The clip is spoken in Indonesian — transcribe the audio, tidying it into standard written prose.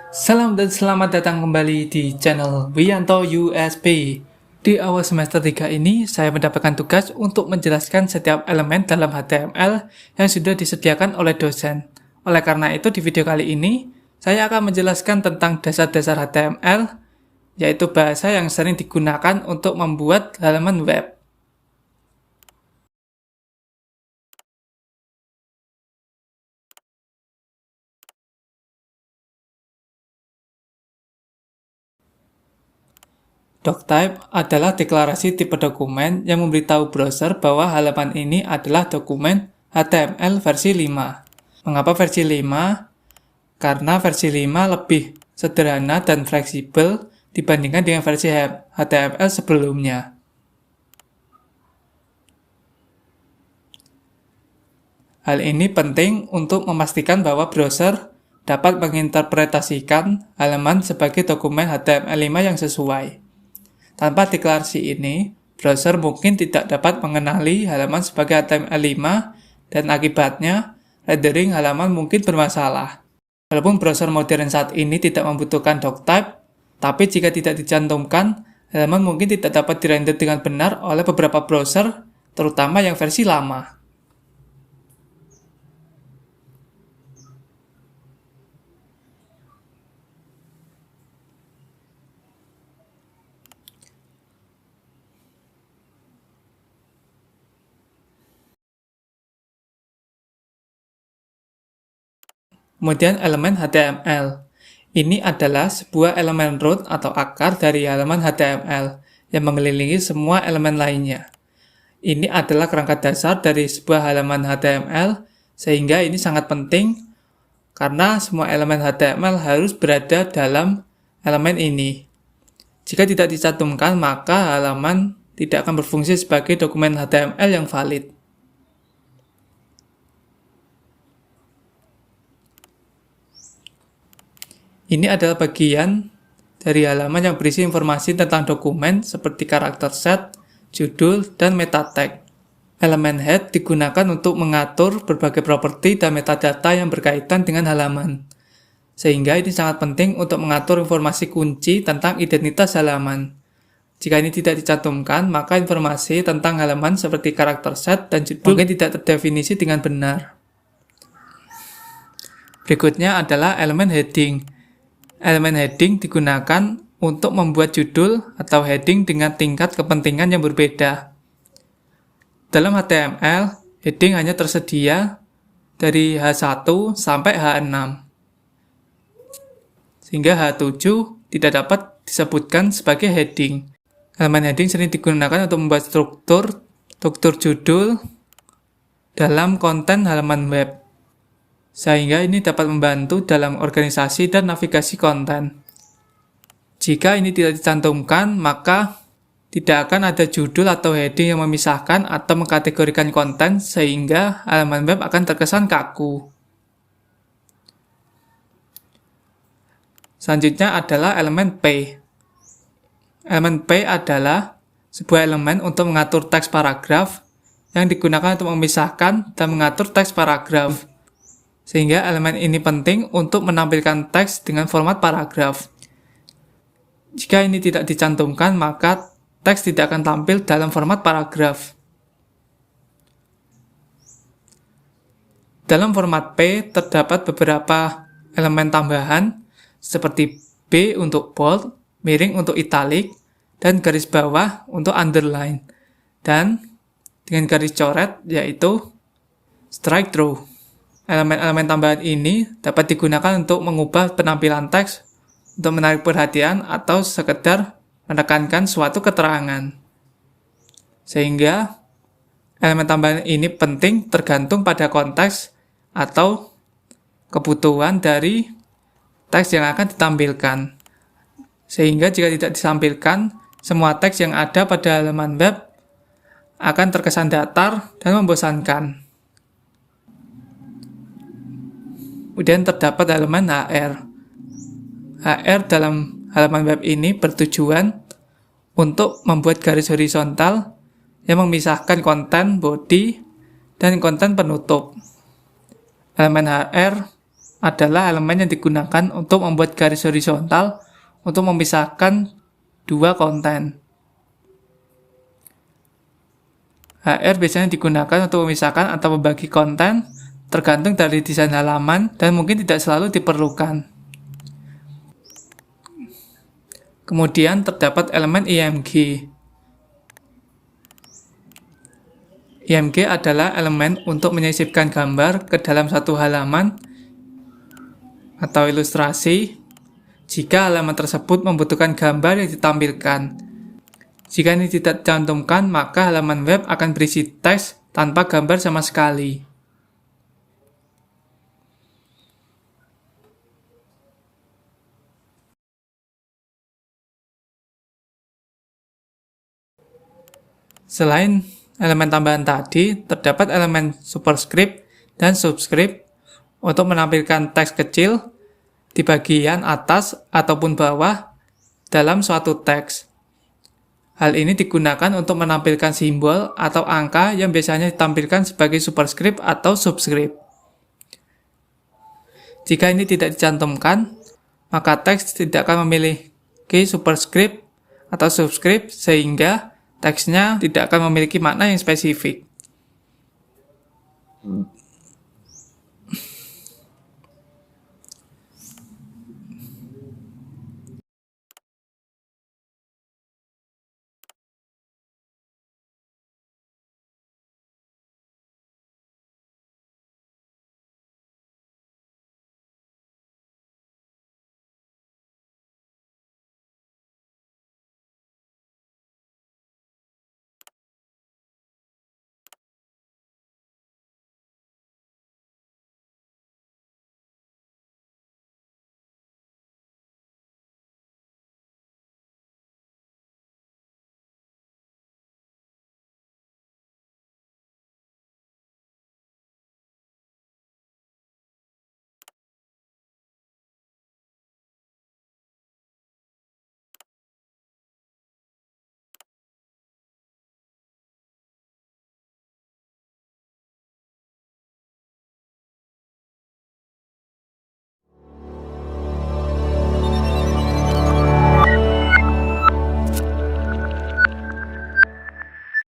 Salam dan selamat datang kembali di channel Wiyanto USB. Di awal semester 3 ini, saya mendapatkan tugas untuk menjelaskan setiap elemen dalam HTML yang sudah disediakan oleh dosen. Oleh karena itu, di video kali ini, saya akan menjelaskan tentang dasar-dasar HTML, yaitu bahasa yang sering digunakan untuk membuat halaman web. Doctype adalah deklarasi tipe dokumen yang memberitahu browser bahwa halaman ini adalah dokumen HTML versi 5. Mengapa versi 5? Karena versi 5 lebih sederhana dan fleksibel dibandingkan dengan versi HTML sebelumnya. Hal ini penting untuk memastikan bahwa browser dapat menginterpretasikan halaman sebagai dokumen HTML5 yang sesuai. Tanpa deklarasi ini, browser mungkin tidak dapat mengenali halaman sebagai HTML5 dan akibatnya rendering halaman mungkin bermasalah. Walaupun browser modern saat ini tidak membutuhkan doctype, tapi jika tidak dicantumkan, halaman mungkin tidak dapat dirender dengan benar oleh beberapa browser, terutama yang versi lama. Kemudian elemen HTML. Ini adalah sebuah elemen root atau akar dari halaman HTML yang mengelilingi semua elemen lainnya. Ini adalah kerangka dasar dari sebuah halaman HTML, sehingga ini sangat penting karena semua elemen HTML harus berada dalam elemen ini. Jika tidak dicantumkan, maka halaman tidak akan berfungsi sebagai dokumen HTML yang valid. Ini adalah bagian dari halaman yang berisi informasi tentang dokumen seperti karakter set, judul, dan meta tag. Elemen head digunakan untuk mengatur berbagai properti dan metadata yang berkaitan dengan halaman. Sehingga ini sangat penting untuk mengatur informasi kunci tentang identitas halaman. Jika ini tidak dicantumkan, maka informasi tentang halaman seperti karakter set dan judul mungkin tidak terdefinisi dengan benar. Berikutnya adalah elemen heading. Elemen heading digunakan untuk membuat judul atau heading dengan tingkat kepentingan yang berbeda. Dalam HTML, heading hanya tersedia dari H1 sampai H6. Sehingga H7 tidak dapat disebutkan sebagai heading. Elemen heading sering digunakan untuk membuat struktur judul dalam konten halaman web. Sehingga ini dapat membantu dalam organisasi dan navigasi konten. Jika ini tidak dicantumkan, maka tidak akan ada judul atau heading yang memisahkan atau mengkategorikan konten sehingga halaman web akan terkesan kaku. Selanjutnya adalah elemen P. Elemen P adalah sebuah elemen untuk mengatur teks paragraf yang digunakan untuk memisahkan dan mengatur teks paragraf. Sehingga elemen ini penting untuk menampilkan teks dengan format paragraf. Jika ini tidak dicantumkan, maka teks tidak akan tampil dalam format paragraf. Dalam format P terdapat beberapa elemen tambahan seperti B untuk bold, miring untuk italic, dan garis bawah untuk underline. Dan dengan garis coret yaitu strike through. Elemen-elemen tambahan ini dapat digunakan untuk mengubah penampilan teks untuk menarik perhatian atau sekedar menekankan suatu keterangan. Sehingga elemen tambahan ini penting tergantung pada konteks atau kebutuhan dari teks yang akan ditampilkan. Sehingga jika tidak ditampilkan, semua teks yang ada pada halaman web akan terkesan datar dan membosankan. Kemudian terdapat elemen HR. HR dalam halaman web ini bertujuan untuk membuat garis horizontal yang memisahkan konten body dan konten penutup. Elemen HR adalah elemen yang digunakan untuk membuat garis horizontal untuk memisahkan dua konten. HR biasanya digunakan untuk memisahkan atau membagi konten, tergantung dari desain halaman dan mungkin tidak selalu diperlukan. Kemudian terdapat elemen IMG. IMG adalah elemen untuk menyisipkan gambar ke dalam satu halaman atau ilustrasi jika halaman tersebut membutuhkan gambar yang ditampilkan. Jika ini tidak dicantumkan, maka halaman web akan berisi teks tanpa gambar sama sekali. Selain elemen tambahan tadi, terdapat elemen superscript dan subscript untuk menampilkan teks kecil di bagian atas ataupun bawah dalam suatu teks. Hal ini digunakan untuk menampilkan simbol atau angka yang biasanya ditampilkan sebagai superscript atau subscript. Jika ini tidak dicantumkan, maka teks tidak akan memiliki superscript atau subscript sehingga teksnya tidak akan memiliki makna yang spesifik.